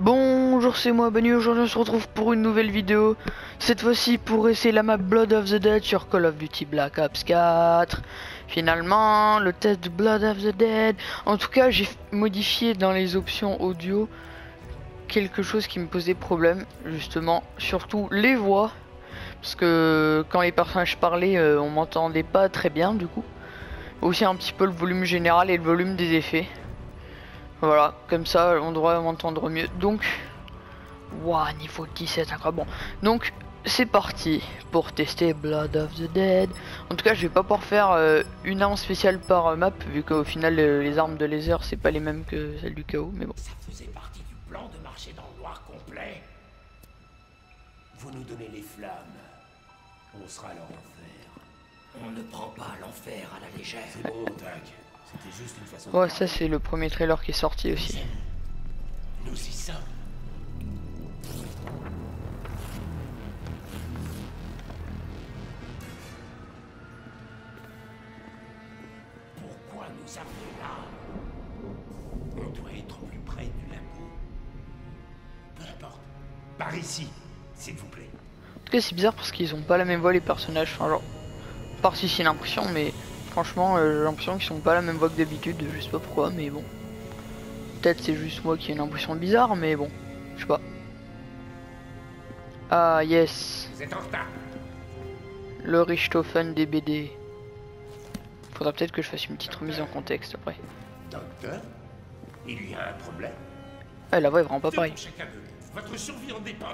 Bonjour, c'est moi Benny. Aujourd'hui on se retrouve pour une nouvelle vidéo. Cette fois-ci pour essayer la map Blood of the Dead sur Call of Duty Black Ops 4. Finalement le test de Blood of the Dead. En tout cas j'ai modifié dans les options audio quelque chose qui me posait problème. Justement surtout les voix. Parce que quand les personnages parlaient on m'entendait pas très bien du coup. Aussi un petit peu le volume général et le volume des effets. Voilà, comme ça on devrait m'entendre mieux. Donc, waouh, niveau 17, incroyable. Bon, donc c'est parti pour tester Blood of the Dead. En tout cas, je vais pas pouvoir faire une arme spéciale par map, vu qu'au final les armes de laser c'est pas les mêmes que celles du chaos, mais bon. Ça faisait partie du plan de marcher dans le noir complet. Vous nous donnez les flammes, on sera à l'enfer. On ne prend pas l'enfer à la légère. C'est bon, Tac. C'était juste une façon. Ouais, ça c'est le premier trailer qui est sorti aussi. Nous y sommes. Pourquoi nous amener là? On doit être plus près du labo. Peu importe. Par ici, s'il vous plaît. En tout cas, c'est bizarre parce qu'ils ont pas la même voix les personnages. Enfin, genre, par si c'est l'impression, mais franchement, j'ai l'impression qu'ils sont pas la même voix que d'habitude. Je sais pas pourquoi, mais bon. Peut-être c'est juste moi qui ai une impression bizarre, mais bon, je sais pas. Ah yes, Vous êtes en retard. le Richthofen des BD. Faudra peut-être que je fasse une petite remise en contexte après. Docteur, il y a un problème. Ah, la voix est vraiment pas pareille. Pour chacun d'eux. Votre survie en dépend.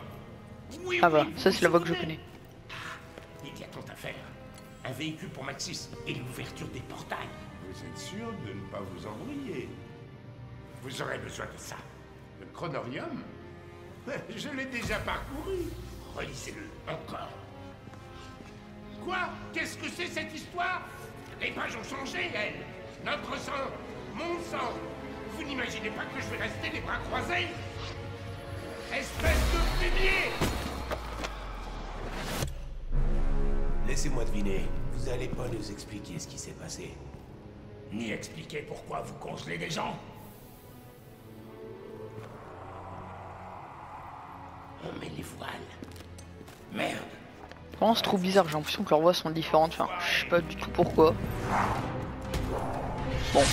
Oui, Ah oui, voilà, vous ça vous c'est la voix que je souvenez. connais. Il y a tant à faire. Un véhicule pour Maxis et l'ouverture des portails. Vous êtes sûr de ne pas vous embrouiller? Vous aurez besoin de ça. Le chronorium? Je l'ai déjà parcouru. Relisez-le encore. Quoi? Qu'est-ce que c'est cette histoire? Les pages ont changé, elles. Notre sang, mon sang. Vous n'imaginez pas que je vais rester les bras croisés? Espèce de fumier! Laissez-moi deviner, vous allez pas nous expliquer ce qui s'est passé. Ni expliquer pourquoi vous congelez des gens. On met les voiles. Merde. Vraiment c'est trop bizarre, j'ai l'impression que leurs voix sont différentes. Enfin, je sais pas du tout pourquoi. Bon,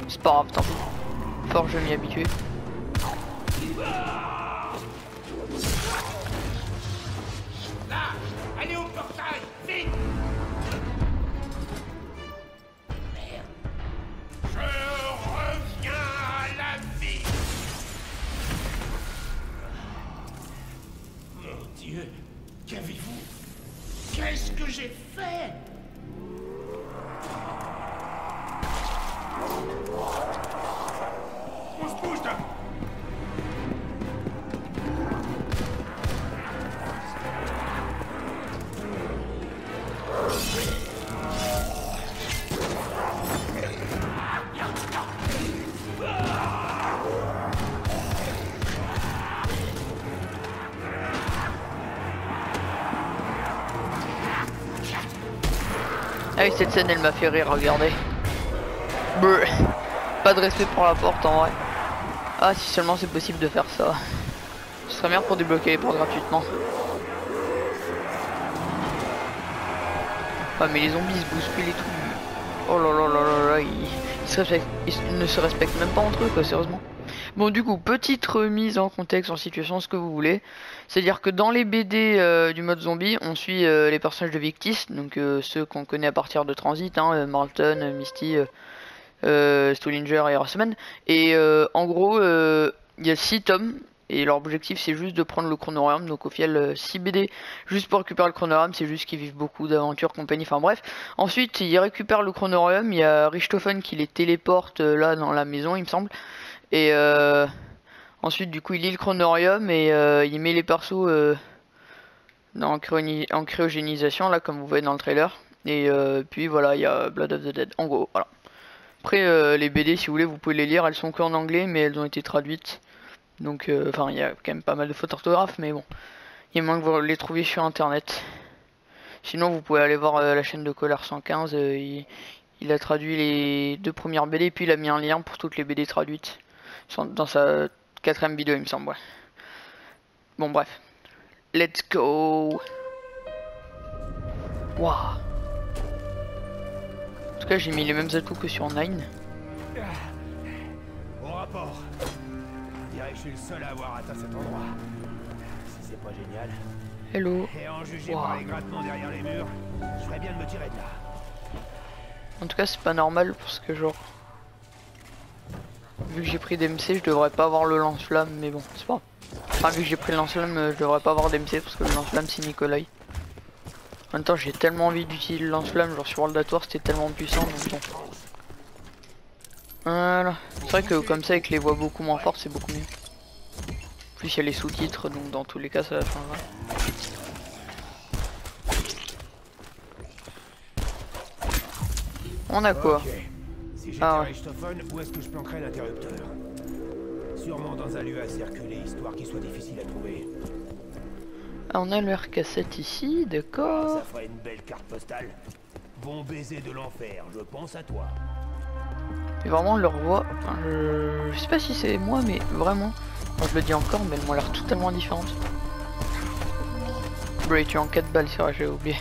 c'est pas grave, tant pis. Fort, je vais m'y habituer. Là, allez au portail, vite! Merde. Je reviens à la vie. Mon Dieu, qu'avez-vous? Qu'est-ce que j'ai fait? On se bouge là! Ah oui, cette scène elle m'a fait rire, regardez. Brr. Pas de respect pour la porte en vrai. Ah, si seulement c'est possible de faire ça. Ce serait bien pour débloquer les portes gratuitement. Ah mais les zombies se bousculent et tout. Oh là là là là là, ils ne se respectent même pas entre eux quoi, sérieusement. Bon du coup, petite remise en contexte, en situation, ce que vous voulez. C'est-à-dire que dans les BD du mode zombie, on suit les personnages de Victis, donc ceux qu'on connaît à partir de Transit, hein, Marlton, Misty, Stollinger et Rossman. Et en gros, il y a 6 tomes. Et leur objectif c'est juste de prendre le chronorium. Donc au final 6 BD juste pour récupérer le chronorium. C'est juste qu'ils vivent beaucoup d'aventures, compagnie, enfin bref. Ensuite ils récupèrent le chronorium. Il y a Richthofen qui les téléporte là dans la maison il me semble. Et ensuite du coup il lit le chronorium. Et il met les persos en cryogénisation là comme vous voyez dans le trailer. Et puis voilà, il y a Blood of the Dead en gros, voilà. Après les BD si vous voulez vous pouvez les lire. Elles sont que en anglais mais elles ont été traduites. Donc, enfin, il y a quand même pas mal de fautes d'orthographe, mais bon, il y a moins que vous les trouviez sur internet. Sinon, vous pouvez aller voir la chaîne de Collar 115. Il a traduit les 2 premières BD, puis il a mis un lien pour toutes les BD traduites dans sa 4ème vidéo, il me semble, ouais. Bon, bref. Let's go. Waouh. En tout cas, j'ai mis les mêmes atouts que sur 9. Bon rapport. Je dirais que je suis le seul à avoir atteint cet endroit. Si c'est pas génial. Hello. Et en juger par les grattements derrière les murs, je ferais bien de me tirer de là. En tout cas, c'est pas normal parce que genre... Vu que j'ai pris d'MC, je devrais pas avoir le lance-flamme, mais bon, c'est pas grave. Enfin, vu que j'ai pris le lance-flamme, je devrais pas avoir d'MC parce que le lance-flamme c'est Nikolai. En même temps, j'ai tellement envie d'utiliser le lance-flamme, genre sur World at War c'était tellement puissant, donc bon. Voilà. C'est vrai que comme ça, avec les voix beaucoup moins fortes, c'est beaucoup mieux. En plus, il y a les sous-titres, donc dans tous les cas, ça changera. On a quoi? Okay. Si j'étais Richthofen, où est-ce que je planquerais l'interrupteur? Sûrement dans un lieu à circuler, histoire qu'il soit difficile à trouver. Ah, on a le RK7 ici, d'accord. Ça ferait une belle carte postale. Bon baiser de l'enfer, je pense à toi. Et vraiment, leur voix, enfin, je sais pas si c'est moi, mais vraiment, moi je le dis encore, mais elles m'ont l'air totalement différentes. Bray, tu es en 4 balles, c'est vrai, j'ai oublié.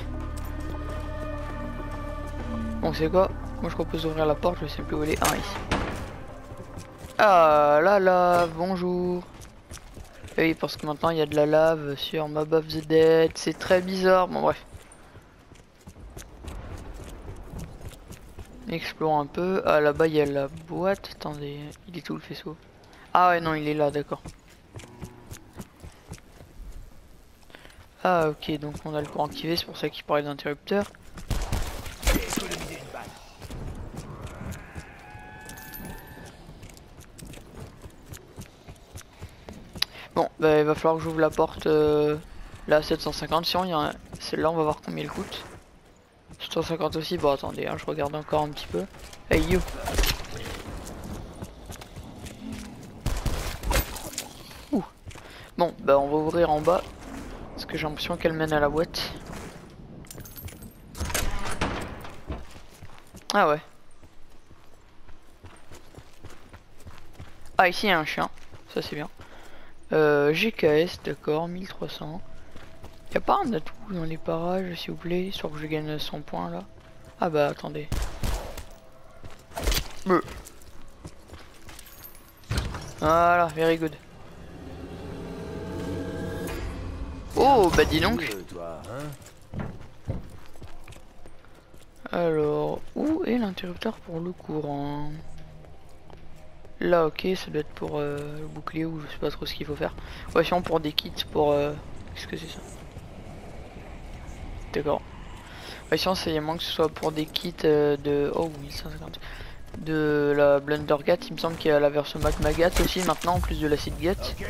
Bon, c'est quoi? Moi je propose d'ouvrir la porte, je sais plus où elle est. Ah, ici. Ah là là, bonjour. Et oui, parce que maintenant il y a de la lave sur Mob of the Dead, c'est très bizarre. Bon, bref. Explorons un peu. Ah, là-bas il y a la boîte. Attendez, il est où le faisceau? Ah ouais, non, il est là, d'accord. Ah ok, donc on a le courant activé, c'est pour ça qu'il parlait d'interrupteur. Bon, bah il va falloir que j'ouvre la porte là à 750. Si on y a celle-là, on va voir combien elle coûte. 750 aussi, bon attendez, hein, je regarde encore un petit peu. Hey you. Ouh. Bon, bah on va ouvrir en bas. Parce que j'ai l'impression qu'elle mène à la boîte. Ah ouais. Ah ici il y a un chien, ça c'est bien. GKS, d'accord, 1300. Y a pas un atout dans les parages, s'il vous plaît, sur que je gagne 100 points là. Ah bah attendez. Voilà, very good. Oh bah dis donc. Alors, où est l'interrupteur pour le courant? Là, ok, ça doit être pour le bouclier ou je sais pas trop ce qu'il faut faire. Ouais, sinon pour des kits pour... Qu'est-ce que c'est ça? D'accord. Ouais, sinon, il y a moins que ce soit pour des kits de... Oh, 1150. De la Blundergat, il me semble qu'il y a la version Magmagat aussi maintenant, en plus de l'acid Gat. Ok.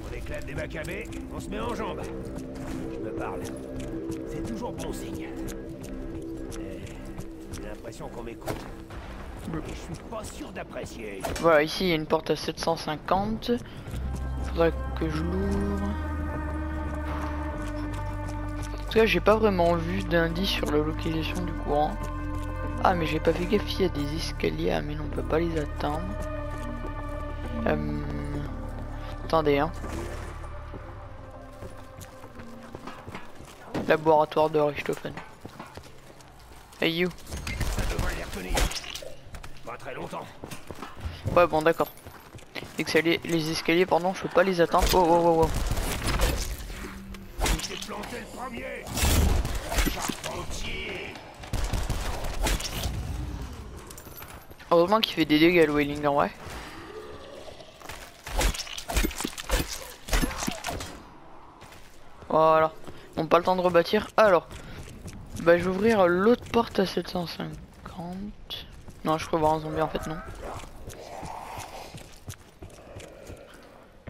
On éclate des macabées, on se met en jambes. Je me parle. C'est toujours bon signe. J'ai l'impression qu'on m'écoute. Et je suis pas sûr d'apprécier. Voilà, ici il y a une porte à 750. Faudrait que je l'ouvre. En tout cas, j'ai pas vraiment vu d'indice sur la localisation du courant. Ah, mais j'ai pas fait gaffe, il y a des escaliers. Ah, mais non, on peut pas les atteindre. Attendez, hein. Laboratoire de Richthofen. Hey you. Ça devrait les retenir. Pas très longtemps. Ouais, bon, d'accord. Les escaliers, pardon, je peux pas les atteindre. Oh, oh, oh, oh. J'ai planté le premier. Charpentier. Heureusement qu'il fait des dégâts, le Wailing, en vrai. Voilà. Bon, pas le temps de rebâtir. Alors, bah, je vais ouvrir l'autre porte à 750. Non, je peux voir un zombie en fait, non.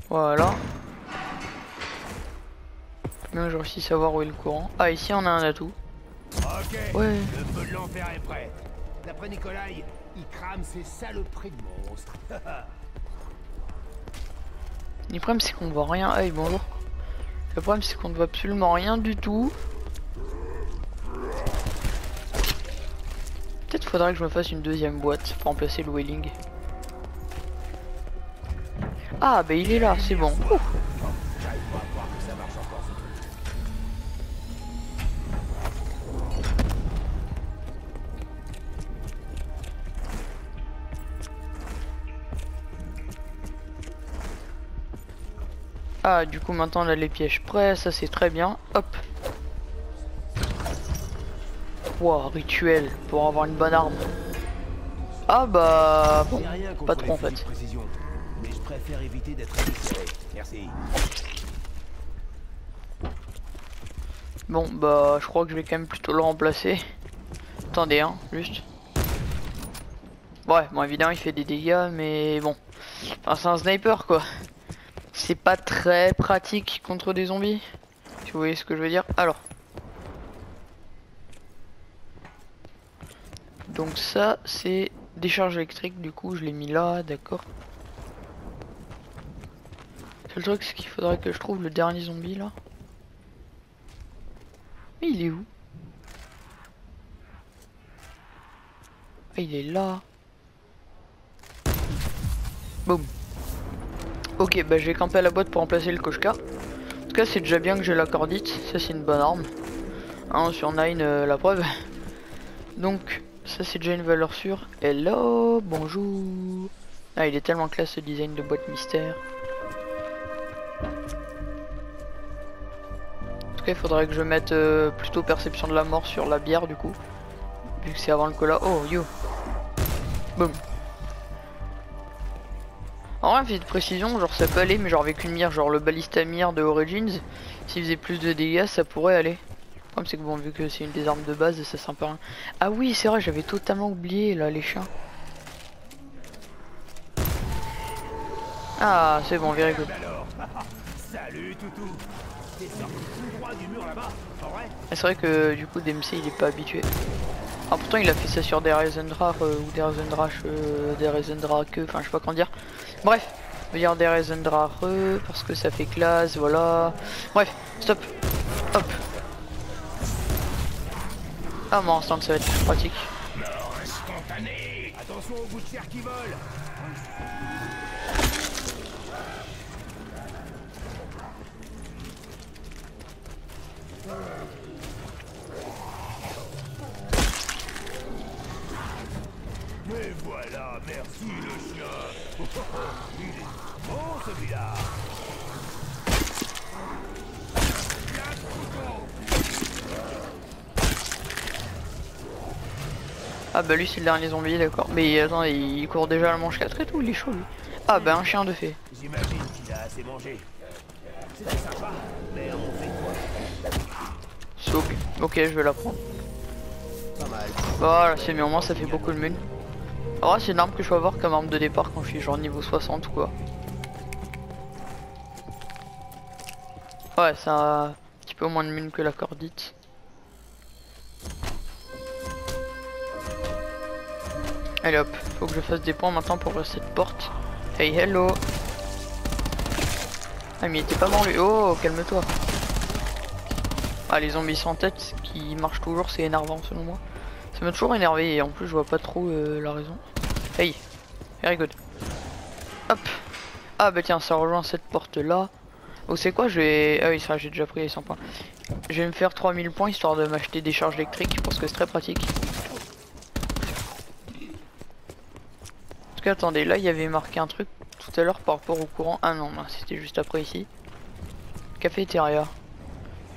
Voilà. Mais je réussis à savoir où est le courant. Ah, ici on a un atout. Ok. Ouais. Le feu de l'enfer est prêt. D'après Nikolai, il crame ces saloperies de monstres. Le problème c'est qu'on voit rien. Hey, bonjour. Le problème c'est qu'on ne voit absolument rien du tout. Peut-être faudrait que je me fasse une deuxième boîte pour remplacer le Wailing. Ah bah il est là, c'est bon. Ouh. J'arrive pas à croire que ça marche encore ce truc. Ah du coup maintenant on a les pièges prêts, ça c'est très bien. Hop. Wow, rituel pour avoir une bonne arme. Ah bah bon, J'ai rien contre pas trop les en fusils de fait. précision, mais je préfère éviter d'être éviscéré. Merci. Bon bah je crois que je vais quand même plutôt le remplacer. Attendez hein, juste. Ouais, bon évidemment il fait des dégâts mais bon. Enfin c'est un sniper quoi. C'est pas très pratique contre des zombies. Si vous voyez ce que je veux dire. Alors. Donc ça c'est décharge électrique, du coup je l'ai mis là, d'accord. Le truc c'est qu'il faudrait que je trouve le dernier zombie là. Mais il est où? Ah, il est là. Boum. Ok, bah je vais camper à la boîte pour remplacer le Koshka. En tout cas c'est déjà bien que j'ai la cordite, ça c'est une bonne arme. Hein, sur 9 la preuve. Donc ça c'est déjà une valeur sûre. Hello, bonjour. Ah il est tellement classe ce design de boîte mystère. En tout cas il faudrait que je mette plutôt perception de la mort sur la bière du coup. Vu que c'est avant le cola. Oh yo. Boum. En vrai, de précision, genre ça peut aller, mais genre avec une mire, genre le Ballista Mire de Origins, s'il faisait plus de dégâts, ça pourrait aller. Le problème c'est que bon, vu que c'est une des armes de base, ça sert un peu rien. Ah oui, c'est vrai, j'avais totalement oublié là les chiens. Ah, c'est bon, very good. Salut toutou. T'es sorti tout droit du mur là-bas, en vrai? C'est vrai que du coup DMC il est pas habitué. Ah pourtant il a fait ça sur des Reisendrach ou des Reisendrach, des Reisendrach, enfin je sais pas comment dire. Bref, on va dire des Reisendrach parce que ça fait classe, voilà. Bref, stop. Hop. Ah mon instant ça va être plus pratique. Mort instantanée. Attention aux bouts de chair qui volent. Et voilà, merci le chien. Il est bon celui-là. Ah bah lui c'est le dernier zombie d'accord. Mais attends, il court déjà la manche 4 et tout, il est chaud lui. Ah bah un chien de fée. J'imagine qu'il a assez mangé. C'était sympa, mais on fait quoi? Souk. Ok, je vais la prendre. Pas mal. Voilà, c'est mieux, au moins ça fait beaucoup de mun. Alors c'est une arme que je peux avoir comme arme de départ quand je suis genre niveau 60 ou quoi. Ouais, ça a un petit peu moins de mun que la cordite. Allez hop, faut que je fasse des points maintenant pour ouvrir cette porte. Hey hello. Ah mais il était pas mort lui. Oh calme-toi. Ah les zombies sans tête ce qui marche toujours c'est énervant selon moi. Ça m'a toujours énervé et en plus je vois pas trop la raison. Hey, very good. Hop. Ah bah tiens ça rejoint cette porte là. Oh c'est quoi je vais... Ah oui ça j'ai déjà pris les 100 points. Je vais me faire 3000 points histoire de m'acheter des charges électriques parce que c'est très pratique. En tout cas attendez là il y avait marqué un truc tout à l'heure par rapport au courant. Ah non c'était juste après ici. Cafétéria.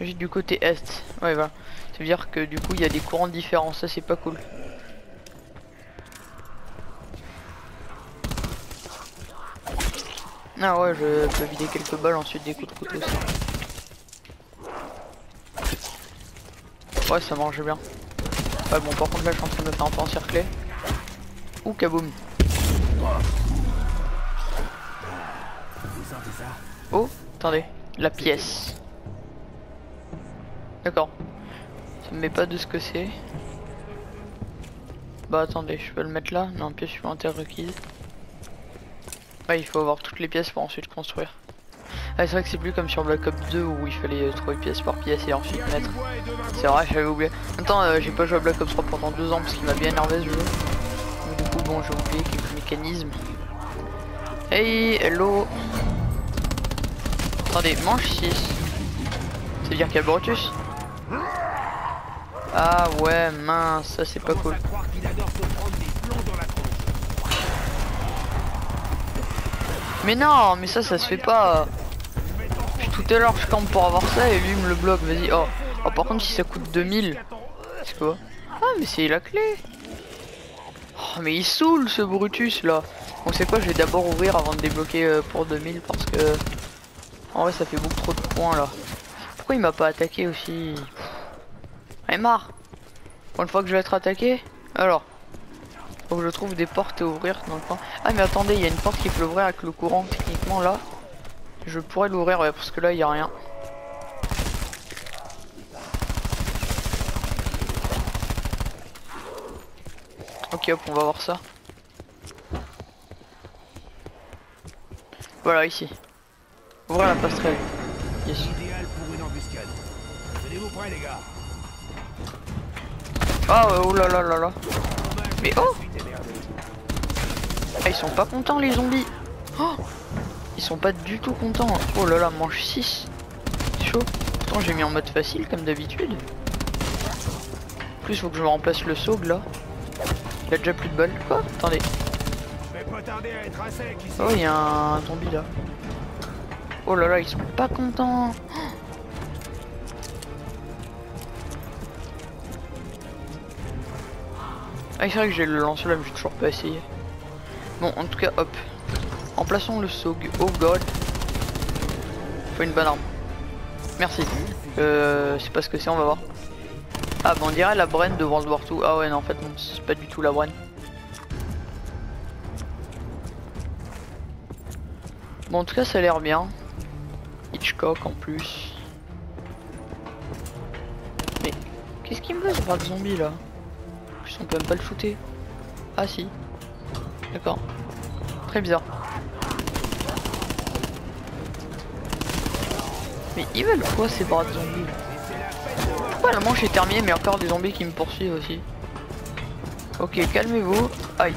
Juste du côté est. Ouais voilà. Ça veut dire que du coup il y a des courants différents, ça c'est pas cool. Ah ouais je peux vider quelques balles ensuite des coups de couteau aussi. Ouais ça marche bien. Ouais bon par contre là je suis en train de me faire un peu encercler. Ouh kaboum. Oh attendez, la pièce. D'accord. Ça me met pas de ce que c'est. Bah attendez, je peux le mettre là? Non, pièce supplémentaire requise. Ouais, il faut avoir toutes les pièces pour ensuite construire. Ah, c'est vrai que c'est plus comme sur Black Ops 2 où il fallait trouver pièce par pièce et ensuite mettre. C'est vrai, j'avais oublié. En même temps, j'ai pas joué à Black Ops 3 pendant 2 ans parce qu'il m'a bien énervé ce jeu. Donc, du coup, bon, j'ai oublié quelques mécanismes. Hey, hello. Attendez, manche 6. C'est-à-dire qu'il y a Brutus. Ah ouais, mince, ça c'est pas cool. Mais non, mais ça se fait pas. Tout à l'heure je campe pour avoir ça et lui me le bloque, vas-y. Oh. Oh, par contre si ça coûte 2000. C'est quoi? Ah mais c'est la clé. Oh, mais il saoule ce Brutus là. Donc c'est quoi, je vais d'abord ouvrir avant de débloquer pour 2000 parce que en vrai ça fait beaucoup trop de points là. Pourquoi il m'a pas attaqué aussi? J'en ai marre. Une fois que je vais être attaqué, alors faut que je trouve des portes à ouvrir dans le coin. Ah mais attendez, il y a une porte qui peut ouvrir avec le courant techniquement là. Je pourrais l'ouvrir ouais, parce que là il y a rien. Ok hop, on va voir ça. Voilà ici. Ouvrir la passerelle. Yes. Idéal pour une embuscade. Tenez-vous prêts les gars. Ah ouais, oh là là là là. Mais oh, ah, ils sont pas contents les zombies. Oh, ils sont pas du tout contents. Oh là là, manche 6. C'est chaud. Pourtant j'ai mis en mode facile comme d'habitude. En plus faut que je me remplace le SOG là. Il a déjà plus de balles. Quoi? Attendez. Oh, il y a un zombie là. Oh là là, ils sont pas contents. Ah c'est vrai que j'ai le lance-flamme, j'ai toujours pas essayé. Bon en tout cas hop. Remplaçons le SOG. Oh god. Faut une bonne arme. Merci. C'est pas ce que c'est, on va voir. Ah bah on dirait la Bren de World War 2. Ah ouais non en fait non, c'est pas du tout la Bren. Bon en tout cas ça a l'air bien. Hitchcock en plus. Mais qu'est-ce qu'il me veut ce bras de zombie là? En plus on peut même pas le shooter. Ah si. D'accord. Très bizarre. Mais ils veulent quoi ces bras de zombies? Pourquoi la manche est terminée mais encore des zombies qui me poursuivent aussi? Ok, calmez-vous. Aïe.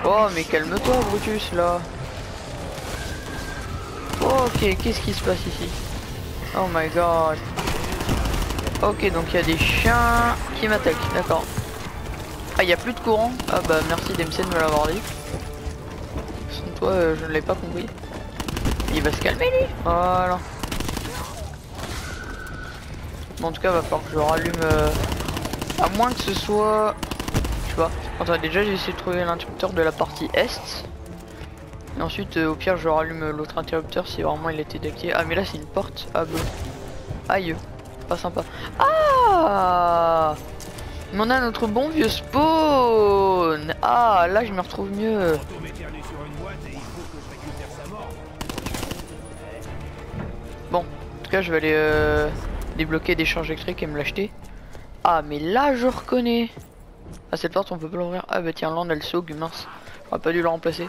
Oh mais calme-toi Brutus là. Ok, qu'est-ce qui se passe ici? Oh my god. Ok, donc il y a des chiens qui m'attaquent, d'accord. Ah, il n'y a plus de courant. Ah bah merci DMC de me l'avoir dit. Sans toi, je ne l'ai pas compris. Il va se calmer lui. Voilà. Bon, en tout cas, va falloir que je rallume. À moins que ce soit. Je sais pas. Attends, déjà j'ai essayé de trouver l'interrupteur de la partie est. Et ensuite, au pire, je rallume l'autre interrupteur si vraiment il était désactivé. Ah, mais là c'est une porte. Ah bah. Aïe. Pas sympa. Ah, mais on a notre bon vieux spawn. Ah, là je me retrouve mieux. Bon, en tout cas je vais aller débloquer des charges électriques et me l'acheter. Ah mais là je reconnais. Ah cette porte on peut pas l'ouvrir. Ah bah tiens là on a le SOG, mince. J'aurais pas dû le remplacer.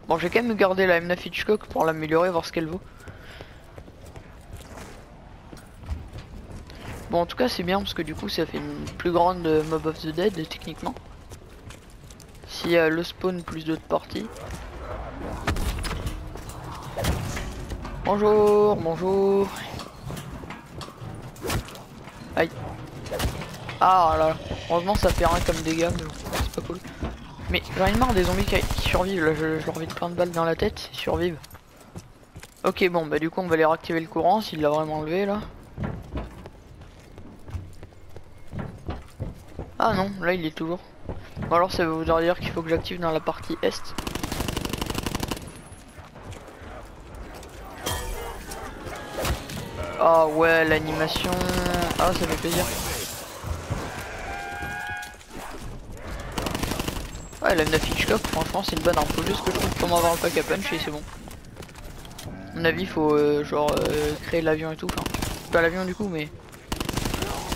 Bon je vais quand même garder la M9 Hitchcock pour l'améliorer, voir ce qu'elle vaut. Bon en tout cas c'est bien parce que du coup ça fait une plus grande Mob of the Dead techniquement. S'il y a le spawn plus d'autres parties. Bonjour, bonjour. Aïe. Ah là, heureusement ça fait rien comme dégâts, mais c'est pas cool. Mais j'en ai marre des zombies qui survivent, là je leur vide plein de balles dans la tête, ils survivent. Ok bon bah du coup on va aller réactiver le courant s'il l'a vraiment enlevé là. Ah non, là il est toujours. Bon alors ça veut vous dire qu'il faut que j'active dans la partie est. Ah ouais, l'animation. Ah ça fait plaisir. Ouais, la M9 Hitchcock, franchement c'est une bonne arme. Faut juste que je trouve comment avoir un pack à punch et c'est bon. À mon avis faut créer l'avion et tout. Enfin, pas l'avion du coup mais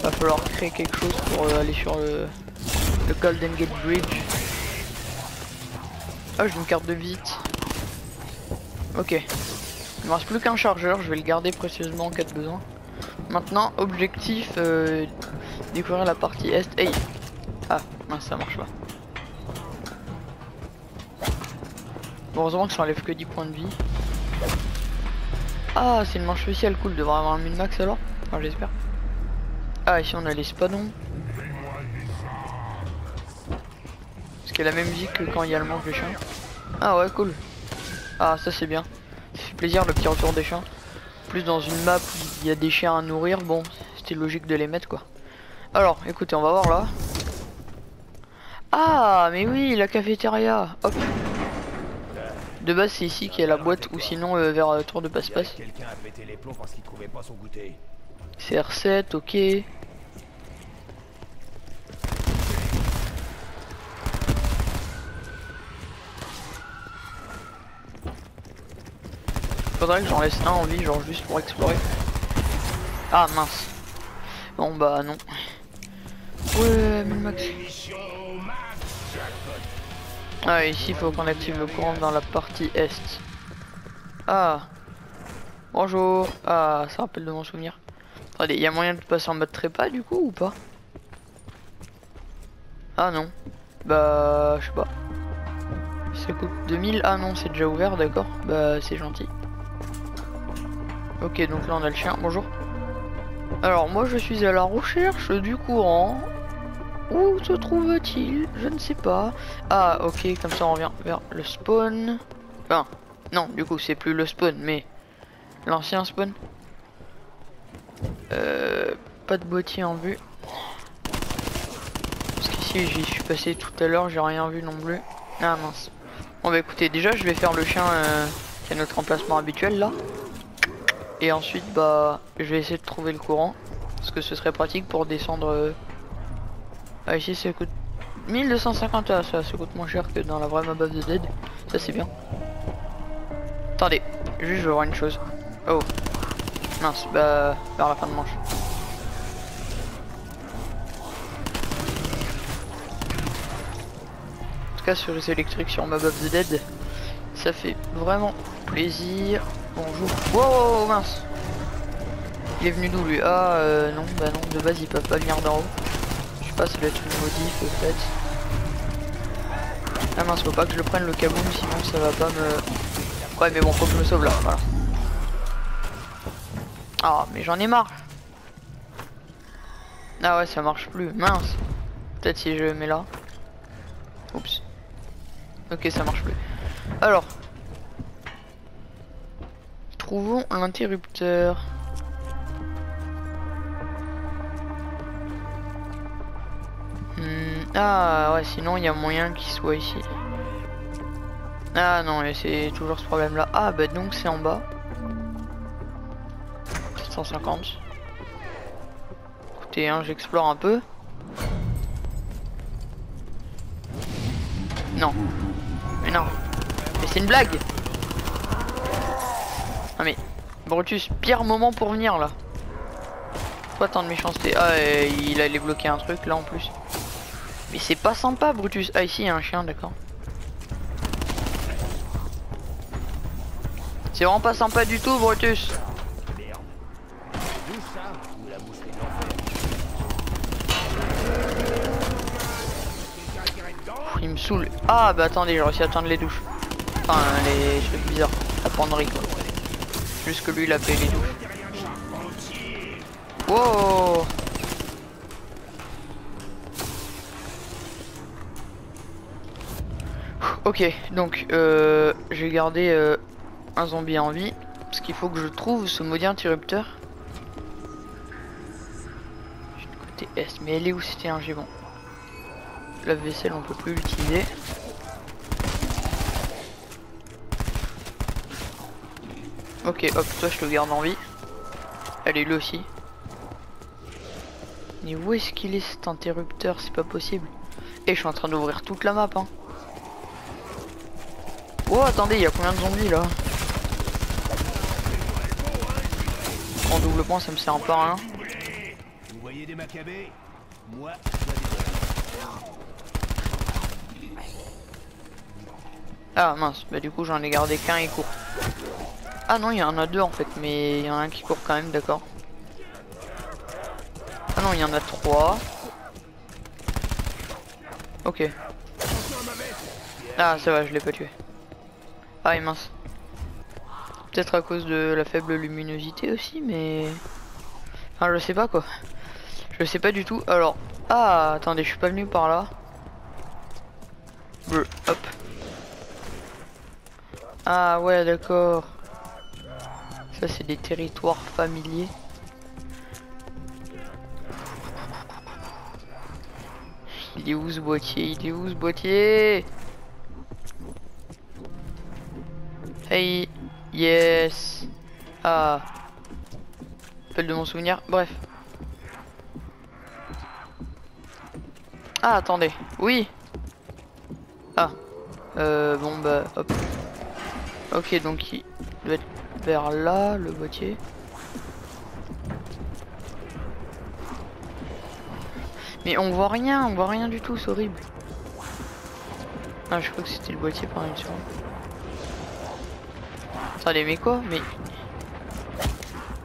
va falloir créer quelque chose pour aller sur le Golden Gate Bridge. Ah j'ai une carte de visite. Ok. Il me reste plus qu'un chargeur, je vais le garder précieusement en cas de besoin. Maintenant objectif découvrir la partie est. Hey. Ah mince ça marche pas. Heureusement que ça enlève que 10 points de vie. Ah, c'est une manche spéciale, cool, devrait avoir un min-max alors. Enfin, j'espère. Ah, ici on a les spadons. Parce qu'il y a la même musique que quand il y a le manche des chiens. Ah ouais, cool. Ah, ça c'est bien. Ça fait plaisir le petit retour des chiens. Plus dans une map où il y a des chiens à nourrir, bon, c'était logique de les mettre quoi. Alors, écoutez, on va voir là. Ah, mais oui, la cafétéria. Hop. De base, c'est ici qu'il y a la boîte, ou sinon vers tour de passe-passe. Quelqu'un a pété les plombs parce qu'il trouvait pas son goûter. CR7, ok. Faudrait que j'en laisse un en vie, genre juste pour explorer. Ah mince. Bon bah non. Ouais, mais max. Ah, ici il faut qu'on active le courant dans la partie est. Ah. Bonjour. Ah, ça rappelle de mon souvenir. Attendez, il y a moyen de passer en mode trépas du coup ou pas? Ah non. Bah, je sais pas. Ça coûte 2000. Ah non, c'est déjà ouvert, d'accord. Bah, c'est gentil. Ok, donc là on a le chien. Bonjour. Alors, moi je suis à la recherche du courant. Où se trouve-t-il? Je ne sais pas. Ah, ok, comme ça on revient vers le spawn. Enfin, non, du coup, c'est plus le spawn, mais l'ancien spawn. Pas de boîtier en vue. Parce qu'ici, j'y suis passé tout à l'heure, j'ai rien vu non plus. Ah mince. Bon bah écoutez, déjà je vais faire le chien qui est notre emplacement habituel là. Et ensuite, bah, je vais essayer de trouver le courant. Parce que ce serait pratique pour descendre. Ah, ici ça coûte 1250, ah, ça coûte moins cher que dans la vraie map of the Dead. Ça c'est bien. Attendez, juste je veux voir une chose. Oh, mince, bah, vers la fin de manche. En tout cas, sur les électriques sur map of the Dead, ça fait vraiment plaisir. Bonjour. Wow, mince. Il est venu d'où lui? Ah non, bah non, de base ils peuvent pas venir d'en haut. Je sais pas, ça doit être une modif peut-être. Ah mince, faut pas que je le prenne le kaboom, sinon ça va pas me... Ouais mais bon, faut que je me sauve là, voilà. Ah mais j'en ai marre. Ah ouais, ça marche plus, mince. Peut-être si je mets là. Oups. Ok, ça marche plus. Alors. Trouvons l'interrupteur. Ah ouais, sinon il y a moyen qu'il soit ici. Ah non, c'est toujours ce problème là. Ah bah donc c'est en bas. 750. Écoutez, hein, j'explore un peu. Non. Mais non. Mais c'est une blague. Ah mais Brutus, pire moment pour venir là. Pas tant de méchanceté. Ah et il allait bloquer un truc là en plus. Mais c'est pas sympa Brutus. Ah ici il y a un chien, d'accord. C'est vraiment pas sympa du tout Brutus. Il me saoule. Ah bah attendez, j'ai réussi à atteindre les douches. Enfin les trucs bizarres. La penderie quoi. Juste que lui il a payé les douches. Wow. Ok, donc j'ai gardé un zombie en vie. Parce qu'il faut que je trouve ce maudit interrupteur. Du côté est, mais elle est où c'était un G bon. La vaisselle on peut plus l'utiliser. Ok, hop, toi je le garde en vie. Allez, lui aussi. Mais où est-ce qu'il est cet interrupteur? C'est pas possible. Et je suis en train d'ouvrir toute la map hein. Oh attendez, il y a combien de zombies là? En double point ça me sert un peu à rien. Vous voyez des macabées? Moi, Ah mince, bah du coup j'en ai gardé qu'un et court. Ah non, il y en a deux en fait, mais il y en a un qui court quand même, d'accord. Ah non, il y en a trois. Ok. Ah ça va, je l'ai pas tué. Ah et mince. Peut-être à cause de la faible luminosité aussi, mais... Enfin, je sais pas quoi. Je sais pas du tout. Alors... Ah, attendez, je suis pas venu par là. Brr, hop. Ah ouais, d'accord. Ça, c'est des territoires familiers. Il est où ce boîtier? Il est où ce boîtier? Hey, yes. Ah. Appel de mon souvenir. Bref. Ah, attendez. Oui. Ah. Bon bah, hop. Ok, donc il doit être vers là, le boîtier. Mais on voit rien du tout, c'est horrible. Ah, je crois que c'était le boîtier par une seconde. Attendez, mais quoi? Mais...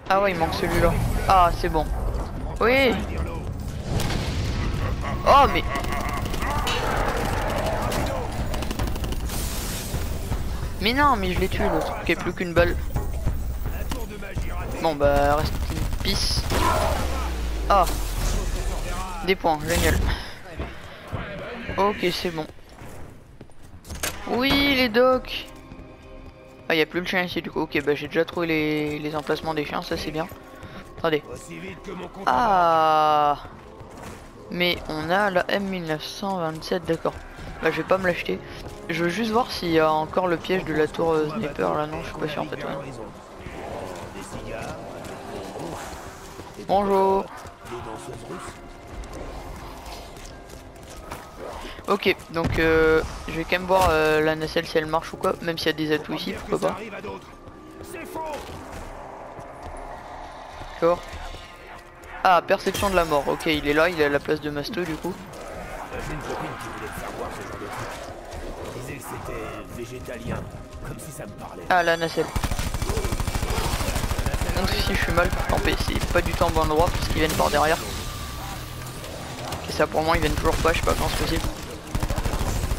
Ah ouais, il manque celui-là. Ah, c'est bon. Oui. Oh, mais... Mais non, mais je l'ai tué l'autre, qui est plus qu'une balle. Bon bah, reste une pisse. Ah. Des points, génial. Ok, c'est bon. Oui, les docks. Ah, il n'y a plus le chien ici du coup. Ok, bah j'ai déjà trouvé les emplacements des chiens, ça c'est bien. Attendez. Ah. Mais on a la M1927, d'accord. Bah je vais pas me l'acheter. Je veux juste voir s'il y a encore le piège de la tour sniper là. Non, je suis pas sûr en fait. Ouais. Bonjour. Ok, donc je vais quand même voir la nacelle si elle marche ou quoi, même s'il y a des atouts ici, pourquoi pas. D'accord. Ah, perception de la mort, ok, il est là, il est à la place de Masto du coup. J'ai une copine qui voulait faire voir ce genre de truc. Elle disait que c'était végétalien, comme si ça me parlait. Ah, la nacelle. Donc si je suis mal, tant pis, c'est pas du tout en bon endroit parce qu'ils viennent par derrière. Et ça pour moi ils viennent toujours pas, je sais pas quand c'est possible.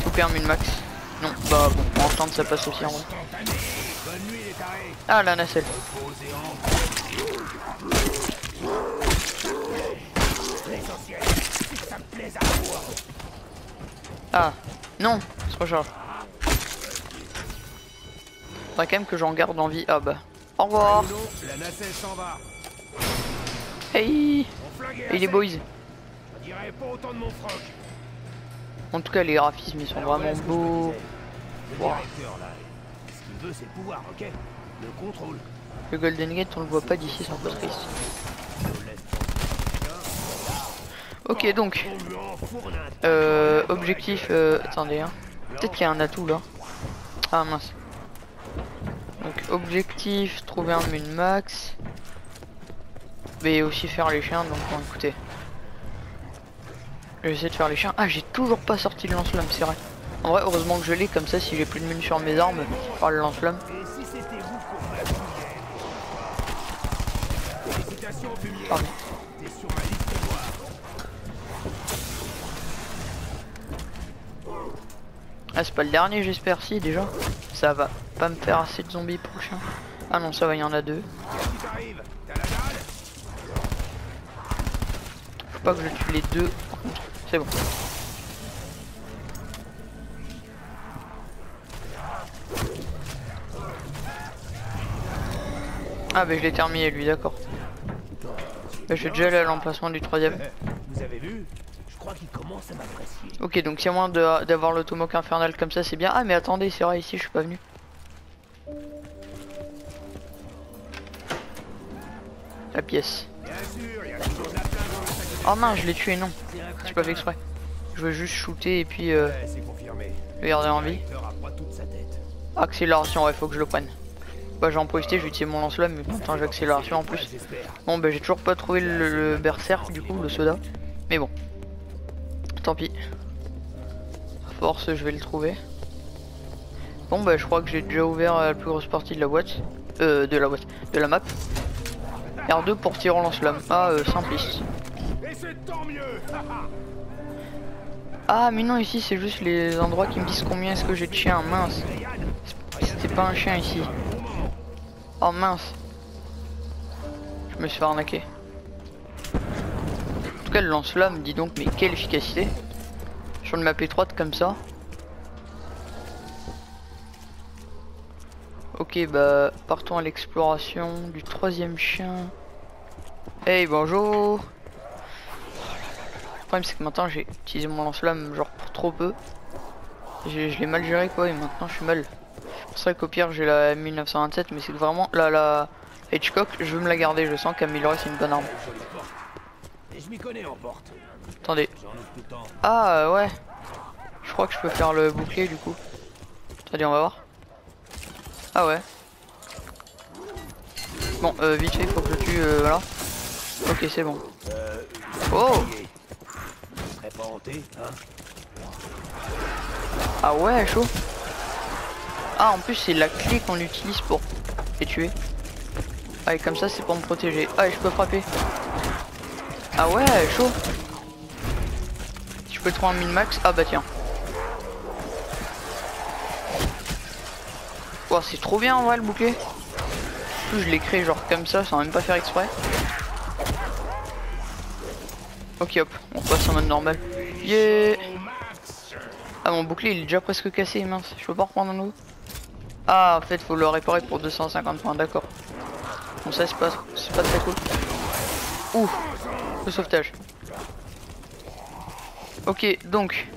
Tout permis une max. Non, bah bon, en temps ça passe aussi en vrai. Ah, la nacelle. Ah, non, c'est trop cher. Faudrait quand même que j'en garde en vie. Ah bah, au revoir. Hey, et les boys. En tout cas, les graphismes ils sont vraiment beaux. Wow. Le Golden Gate, on le voit pas d'ici, c'est un peu triste. Ok, donc objectif, attendez, hein. Peut-être qu'il y a un atout là. Ah mince. Donc objectif, trouver un min max. Mais aussi faire les chiens, donc bon, écoutez. Je vais essayer de faire les chiens. Ah, j'ai toujours pas sorti le lance-flamme, c'est vrai. En vrai, heureusement que je l'ai, comme ça, si j'ai plus de mine sur mes armes, je parle le lance-flamme. Pardon. Ah, c'est pas le dernier, j'espère. Si, déjà. Ça va pas me faire assez de zombies prochains. Ah non, ça va, il y en a deux. Faut pas que je tue les deux. C'est bon. Ah bah je l'ai terminé lui, d'accord. Bah, je vais déjà aller à l'emplacement du troisième. Vous avez vu? Je crois qu'il commence à m'apprécier. Ok, donc s'il y a moins d'avoir l'automoque infernal comme ça, c'est bien. Ah mais attendez, c'est vrai, ici je suis pas venu. La pièce. Oh mince, je l'ai tué, non. J'ai pas fait exprès. Je veux juste shooter et puis le garder en vie. Accélération, ouais, faut que je le prenne. Bah j'ai en profité, je vais utiliser mon lance-flamme, mais putain j'ai accélération en plus. Bon bah j'ai toujours pas trouvé le berserk du coup, le soda. Mais bon. Tant pis. À force je vais le trouver. Bon bah je crois que j'ai déjà ouvert la plus grosse partie de la boîte. De la map. R2 pour tirer en lance-flamme. Ah simpliste. Ah mais non, ici c'est juste les endroits qui me disent combien est-ce que j'ai de chiens, mince. C'est pas un chien ici. Oh mince. Je me suis fait arnaquer. En tout cas le lance-flamme, dis donc, mais quelle efficacité. Sur une map étroite comme ça. Ok, bah partons à l'exploration du troisième chien. Hey, bonjour. Le problème c'est que maintenant j'ai utilisé mon lance-flamme genre pour trop peu. Je l'ai mal géré quoi, et maintenant je suis mal. C'est vrai qu'au pire j'ai la 1927, mais c'est vraiment la Hitchcock, je veux me la garder, je sens qu'améliorer c'est une bonne arme. Et je m'y connais en porte. Attendez. J'en ouvre tout le temps. Ah ouais. Je crois que je peux faire le bouclier du coup. Attendez, on va voir. Ah ouais. Bon, vite fait, faut que je tue, voilà. Ok, c'est bon. Oh. Tu serais pas hanté, hein? Ah ouais, chaud. Ah, en plus c'est la clé qu'on utilise pour les tuer. Ah, et comme ça c'est pour me protéger. Ah, et je peux frapper. Ah ouais, chaud. Je peux trouver un min-max. Ah bah tiens. Oh, c'est trop bien en vrai le bouclier. En plus je l'ai créé genre comme ça sans même pas faire exprès. Ok, hop, on passe en mode normal. Yeah. Ah, mon bouclier il est déjà presque cassé, mince. Je peux pas reprendre un nouveau. Ah, en fait faut le réparer pour 250 points, d'accord. Bon, ça c'est pas très cool. Ouh, le sauvetage. Ok, donc.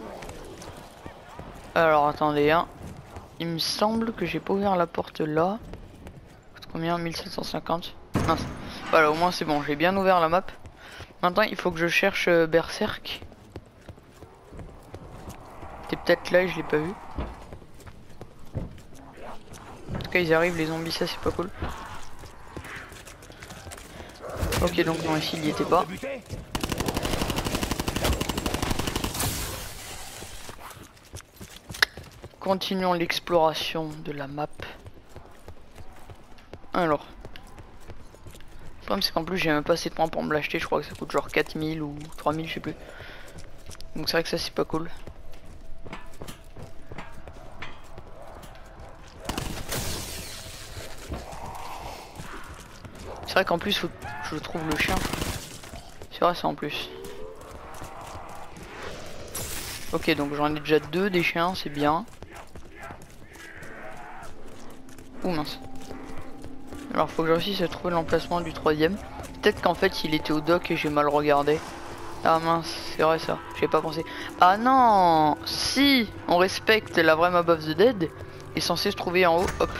Alors attendez, hein. Il me semble que j'ai pas ouvert la porte là. Combien? 1750. Mince. Voilà, au moins c'est bon, j'ai bien ouvert la map. Maintenant il faut que je cherche Berserk. T'es peut-être là et je l'ai pas vu. En tout cas ils arrivent les zombies, ça c'est pas cool. Ok, donc non, ici il y était pas. Continuons l'exploration de la map. Alors. Le problème c'est qu'en plus j'ai même pas assez de points pour me l'acheter, je crois que ça coûte genre 4000 ou 3000, je sais plus. Donc c'est vrai que ça c'est pas cool. C'est vrai qu'en plus faut que je trouve le chien. C'est vrai ça en plus. Ok, donc j'en ai déjà deux des chiens, c'est bien. Ouh mince. Alors faut que je réussisse à trouver l'emplacement du troisième. Peut-être qu'en fait il était au dock et j'ai mal regardé. Ah mince, c'est vrai ça, j'ai pas pensé. Ah non, si on respecte la vraie Map of the Dead, il est censé se trouver en haut, hop.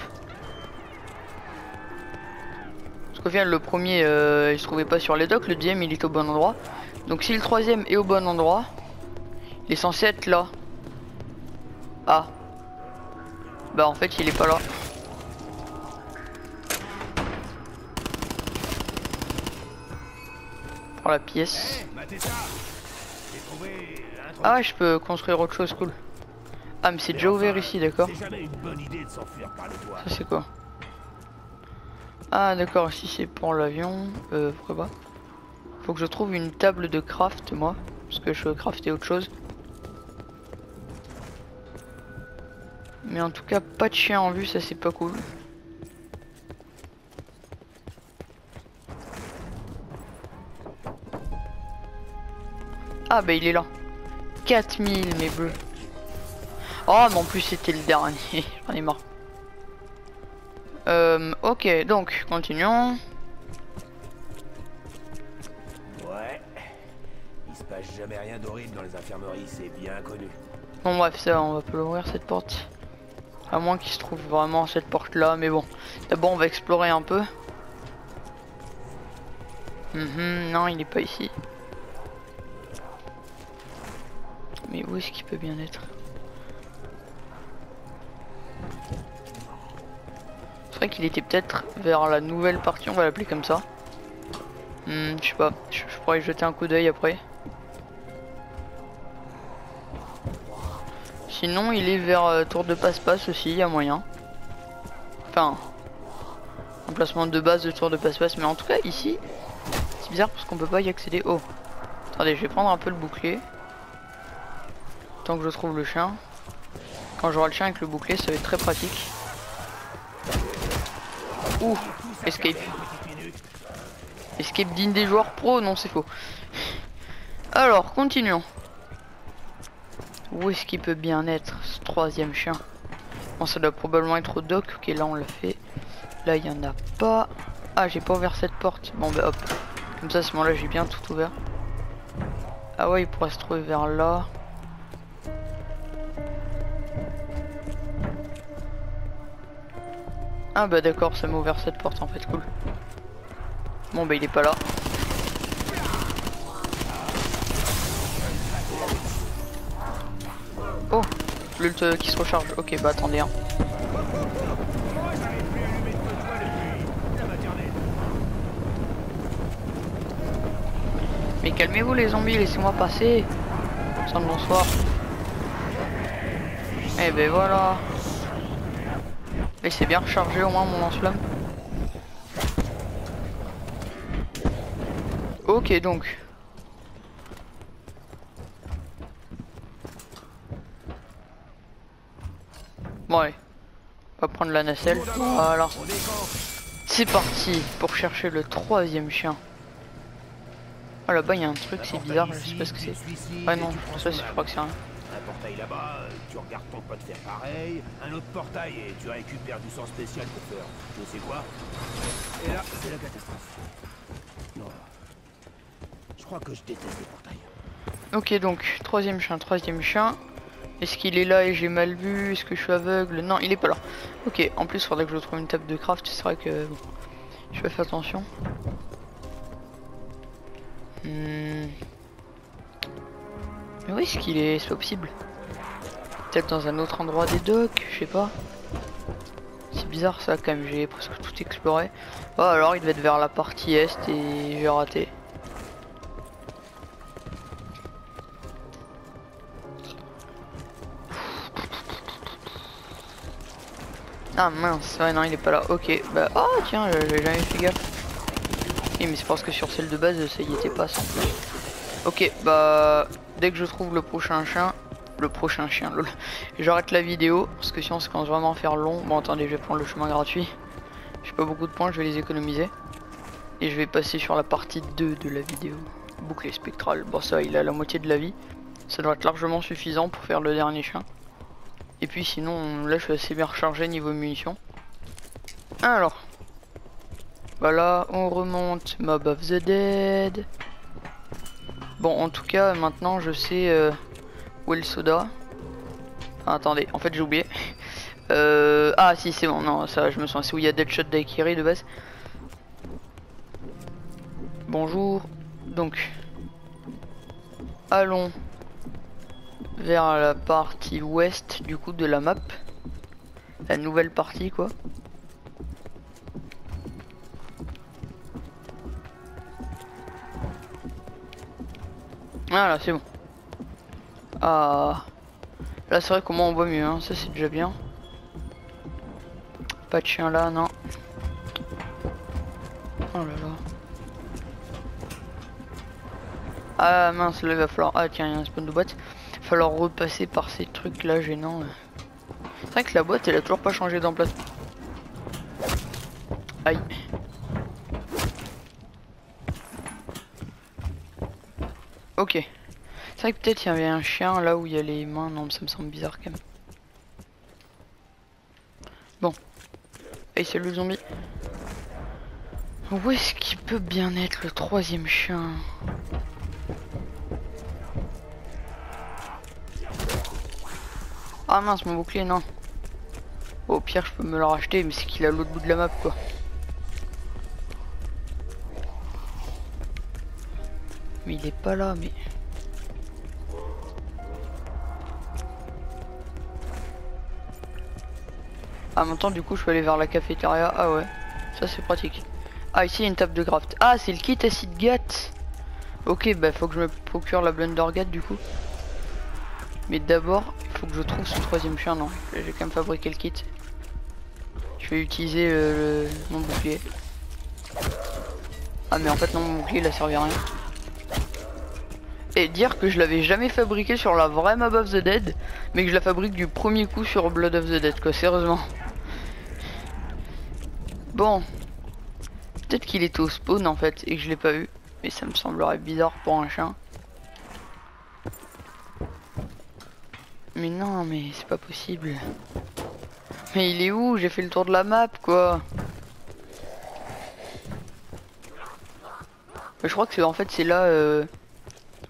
Parce qu'au final le premier il se trouvait pas sur les docks, le deuxième il est au bon endroit. Donc si le troisième est au bon endroit, il est censé être là. Ah. Bah en fait il est pas là. Pour la pièce. Ah ouais, je peux construire autre chose, cool. Ah mais c'est déjà ouvert ici, d'accord. Ça c'est quoi? Ah d'accord, ici c'est pour l'avion. Pourquoi pas? Faut que je trouve une table de craft moi, parce que je veux crafter autre chose. Mais en tout cas pas de chien en vue, ça c'est pas cool. Ah bah il est là. 4000 mes bleus. Oh mais en plus c'était le dernier. J'en ai marre. Ok, donc continuons. Ouais. Il se passe jamais rien d'horrible dans les infirmeries, c'est bien connu. Bon bref, ça on va pas l'ouvrir cette porte. À moins qu'il se trouve vraiment cette porte là, mais bon. D'abord on va explorer un peu. Non, il est pas ici. Mais où est-ce qu'il peut bien être? C'est vrai qu'il était peut-être vers la nouvelle partie, on va l'appeler comme ça. Je sais pas, je pourrais y jeter un coup d'œil après. Sinon il est vers tour de passe-passe aussi, il y a moyen. Enfin, emplacement de base de tour de passe-passe, mais en tout cas ici, c'est bizarre parce qu'on peut pas y accéder. Oh, attendez, je vais prendre un peu le bouclier. Tant que je trouve le chien. Quand j'aurai le chien avec le bouclier, ça va être très pratique. Ouh, escape. Escape digne des joueurs pro, non c'est faux. Alors, continuons. Où est-ce qu'il peut bien être ce troisième chien? Bon, ça doit probablement être au dock. Ok, là on l'a fait. Là il y en a pas. Ah, j'ai pas ouvert cette porte. Bon bah hop. Comme ça à ce moment-là j'ai bien tout ouvert. Ah ouais, il pourrait se trouver vers là. Ah bah d'accord, ça m'a ouvert cette porte en fait, cool. Bon bah il est pas là. Oh, l'ult qui se recharge. Ok bah attendez hein. Mais calmez-vous les zombies, laissez-moi passer. Sans le bonsoir. Et ben voilà. Mais c'est bien rechargé au moins mon lance-flamme. Ok donc. Bon allez. On va prendre la nacelle. Voilà. C'est parti pour chercher le troisième chien. Ah là-bas il y a un truc, c'est bizarre, je sais pas ce que c'est. Ah non, ça je crois que c'est rien. Un portail là-bas, tu regardes ton pote faire pareil. Un autre portail et tu récupères du sang spécial pour faire je sais quoi. Et là, c'est la catastrophe. Non. Je crois que je déteste les portails. Ok donc, troisième chien. Est-ce qu'il est là et j'ai mal vu? Est-ce que je suis aveugle? Non, il est pas là. Ok, en plus il faudrait que je trouve une table de craft, c'est vrai que bon, je vais faire attention. Mais où est-ce qu'il est? C'est pas possible. Peut-être dans un autre endroit des docks, je sais pas. C'est bizarre ça quand même, j'ai presque tout exploré. Oh alors il devait être vers la partie est et j'ai raté. Ah mince, ouais non il est pas là, ok. Bah oh tiens, j'avais jamais fait gaffe. Oui, mais c'est parce que sur celle de base ça y était pas sans plus. Ok bah dès que je trouve le prochain chien, lol, j'arrête la vidéo parce que sinon ça commence vraiment à faire long. Bon attendez, je vais prendre le chemin gratuit. J'ai pas beaucoup de points, je vais les économiser. Et je vais passer sur la partie 2 de la vidéo. Bouclier spectral, bon ça il a la moitié de la vie. Ça doit être largement suffisant pour faire le dernier chien. Et puis sinon là je suis assez bien rechargé niveau munitions. Alors voilà, on remonte Mob of the Dead. Bon en tout cas maintenant je sais où est le soda. Ah, attendez, en fait j'ai oublié. Ah si c'est bon, non ça je me sens, c'est où il y a Deadshot Daiquiri de base. Bonjour. Donc allons vers la partie ouest du coup de la map. La nouvelle partie quoi. Voilà, c'est bon. Ah, là c'est vrai qu'au moins on voit mieux, hein. Ça c'est déjà bien. Pas de chien là, non. Oh là là. Ah mince, là il va falloir... Ah tiens, il y a un spawn de boîte. Il va falloir repasser par ces trucs là gênants. C'est vrai que la boîte elle a toujours pas changé d'emplacement. Aïe. Ok. C'est vrai que peut-être il y avait un chien là où il y a les mains. Non, mais ça me semble bizarre quand même. Bon. Hey, salut le zombie. Où est-ce qu'il peut bien être le troisième chien? Ah mince, mon bouclier, non. Au pire, je peux me le racheter, mais c'est qu'il est à l'autre bout de la map, quoi. Mais il est pas là, mais... Ah, maintenant, du coup, je peux aller vers la cafétéria. Ah ouais, ça c'est pratique. Ah, ici, il y a une table de craft. Ah, c'est le kit acid gat. Ok, bah, faut que je me procure la blender gat, du coup. Mais d'abord, il faut que je trouve ce troisième chien. Non, j'ai quand même fabriqué le kit. Je vais utiliser mon bouclier. Ah, mais en fait, non, mon bouclier, il a servi à rien. Et dire que je l'avais jamais fabriqué sur la vraie Mob of the Dead, mais que je la fabrique du premier coup sur Blood of the Dead, quoi, sérieusement. Bon. Peut-être qu'il était au spawn en fait et que je l'ai pas vu. Mais ça me semblerait bizarre pour un chien. Mais non, mais c'est pas possible. Mais il est où? J'ai fait le tour de la map quoi. Je crois que c'est en fait c'est là.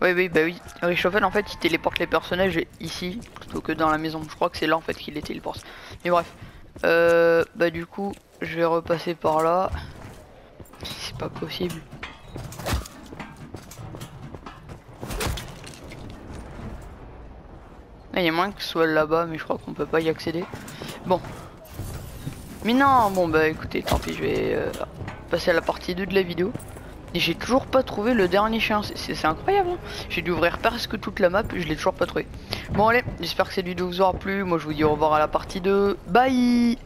Oui, bah oui. Richthofen en fait il téléporte les personnages ici plutôt que dans la maison. Je crois que c'est là en fait qu'il les téléporte. Mais bref. Bah du coup je vais repasser par là. C'est pas possible. Il y a moins que ce soit là-bas, mais je crois qu'on peut pas y accéder. Bon. Mais non, bon bah écoutez, tant pis, je vais passer à la partie 2 de la vidéo. Et j'ai toujours pas trouvé le dernier chien, c'est incroyable hein. J'ai dû ouvrir presque toute la map et je l'ai toujours pas trouvé. Bon allez, j'espère que cette vidéo vous aura plu. Moi je vous dis au revoir à la partie 2. Bye.